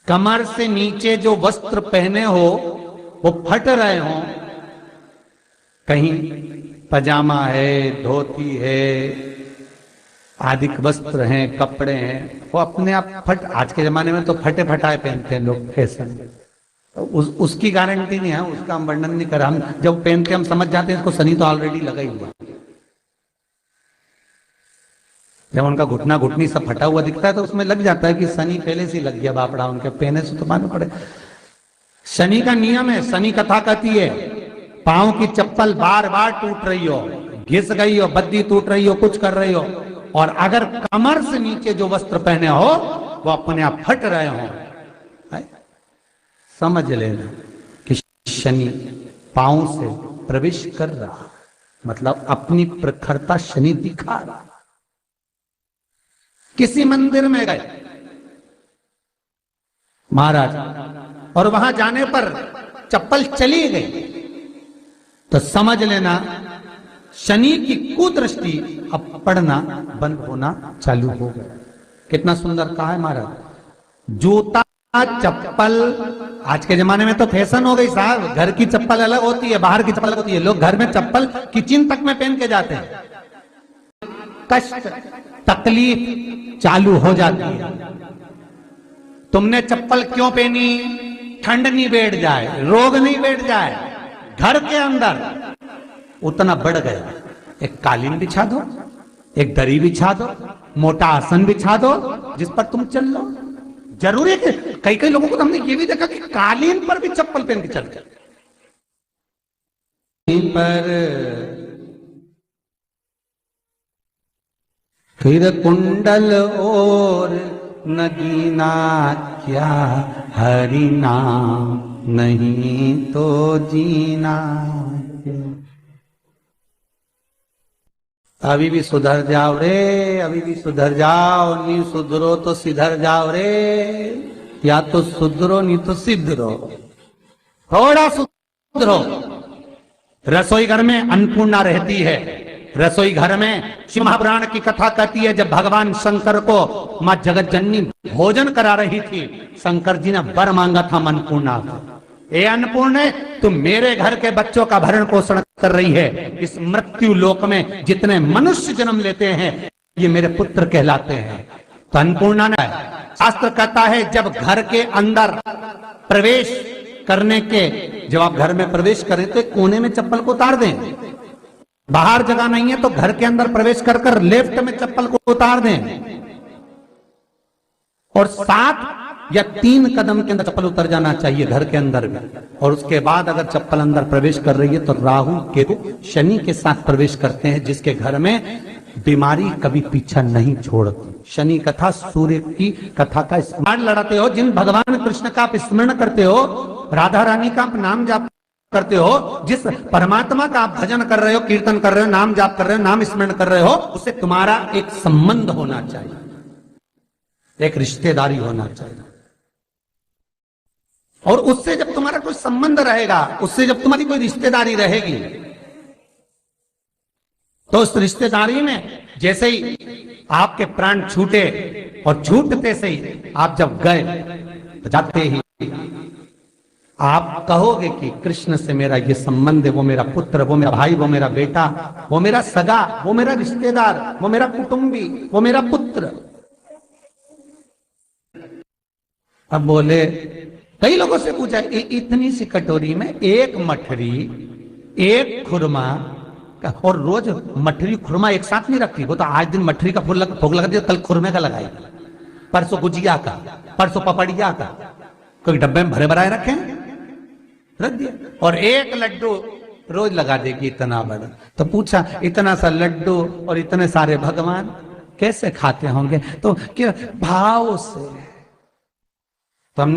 कमर से नीचे जो वस्त्र पहने हो वो फट रहे हो, कहीं पजामा है, धोती है, आदि वस्त्र हैं, कपड़े हैं, वो अपने आप फट, आज के जमाने में तो फटे फटाए पहनते हैं लोग, फैशन। उसकी गारंटी नहीं है, उसका हम वर्णन नहीं कर, हम जब पहनते हम समझ जाते हैं इसको शनि तो ऑलरेडी लगा ही हुआ। जब उनका घुटना घुटनी सब फटा हुआ दिखता है तो उसमें लग जाता है कि शनि पहले से लग गया बापड़ा, उनके पहने से तो मालूम पड़े। शनि का नियम है, शनि कथा कहती है पांव की चप्पल बार बार टूट रही हो, घिस गई हो, बद्दी टूट रही हो, कुछ कर रही हो, और अगर कमर से नीचे जो वस्त्र पहने हो वो अपने आप फट रहे हो, समझ लेना कि शनि पांव से प्रवेश कर रहा, मतलब अपनी प्रखरता शनि दिखा रहा। किसी मंदिर में गए महाराज और वहां जाने पर चप्पल चली गई तो समझ लेना शनि की कुदृष्टि अब पड़ना बंद होना चालू हो गया। कितना सुंदर कहा है महाराज। जूता चप्पल आज के जमाने में तो फैशन हो गई साहब, घर की चप्पल अलग होती है, बाहर की चप्पल अलग होती है। लोग घर में चप्पल किचन तक में पहन के जाते हैं, कष्ट तकलीफ चालू हो जाती है। तुमने चप्पल क्यों पहनी? ठंड नहीं बैठ जाए, रोग नहीं बैठ जाए, घर के अंदर उतना बढ़ गया। एक कालीन बिछा दो, एक दरी बिछा दो, मोटा आसन बिछा दो जिस पर तुम चल लो। जरूरी है कि कई कई लोगों को तो हमने ये भी देखा कि कालीन पर भी चप्पल पहन के चलते पर फिर कुंडल और नगीना क्या, हरि नाम नहीं तो जीना। अभी भी सुधर जाओ रे, अभी भी सुधर जाओ, नहीं सुधरो तो सिधर जाओ रे, या तो सुधरो नहीं तो सिद्धरो, थोड़ा सुधरो। रसोई घर में अन्नपूर्णा रहती है, रसोई घर में शिव महापुराण की कथा कहती है जब भगवान शंकर को मां जगत जननी भोजन करा रही थी, शंकर जी ने वर मांगा था अन्नपूर्णा से, ए अन्नपूर्ण तुम मेरे घर के बच्चों का भरण पोषण कर रही है, इस मृत्यु लोक में जितने मनुष्य जन्म लेते हैं ये मेरे पुत्र कहलाते हैं। तो अन्नपूर्णा ने, शास्त्र कहता है जब घर के अंदर प्रवेश करने के, जब आप घर में प्रवेश करें तो एक कोने में चप्पल को उतार दें, बाहर जगह नहीं है तो घर के अंदर प्रवेश कर कर लेफ्ट में चप्पल को उतार दें, और 7 या 3 कदम के अंदर चप्पल उतर जाना चाहिए घर के अंदर भी। और उसके बाद अगर चप्पल अंदर प्रवेश कर रही है तो राहु केतु शनि के साथ प्रवेश करते हैं, जिसके घर में बीमारी कभी पीछा नहीं छोड़ती। शनि कथा सूर्य की कथा का स्मरण लड़ाते हो, जिन भगवान कृष्ण का आप स्मरण करते हो, राधा रानी का आप नाम जाप करते हो, जिस परमात्मा का आप भजन कर रहे हो, कीर्तन कर रहे हो, नाम जाप कर रहे हो, नाम स्मरण कर रहे हो, उससे तुम्हारा एक संबंध होना चाहिए, एक रिश्तेदारी होना चाहिए। और उससे जब तुम्हारा कोई संबंध रहेगा, उससे जब तुम्हारी कोई रिश्तेदारी रहेगी, तो उस रिश्तेदारी में जैसे ही आपके प्राण छूटे और छूटते से ही आप जब गए तो जाते ही आप कहोगे कि कृष्ण से मेरा ये संबंध है, वो मेरा पुत्र, वो मेरा भाई, वो मेरा बेटा, वो मेरा सगा, वो मेरा रिश्तेदार, वो मेरा कुटुंबी, वो मेरा पुत्र। अब बोले, कई लोगों से पूछा इतनी सी कटोरी में एक मठरी, एक खुरमा, और रोज मठरी खुरमा एक साथ नहीं रखती, वो तो आज दिन मठरी का भोग लगा दिया, कल खुरमे का लगाएगी, परसों गुजिया का, परसों पपड़िया का, कोई डब्बे में भरे भराए रखे रख दिया, और एक लड्डू रोज लगा देगी इतना बड़ा। तो पूछा इतना सा लड्डू और इतने सारे भगवान कैसे खाते होंगे? तो क्या भाव से। तो हमने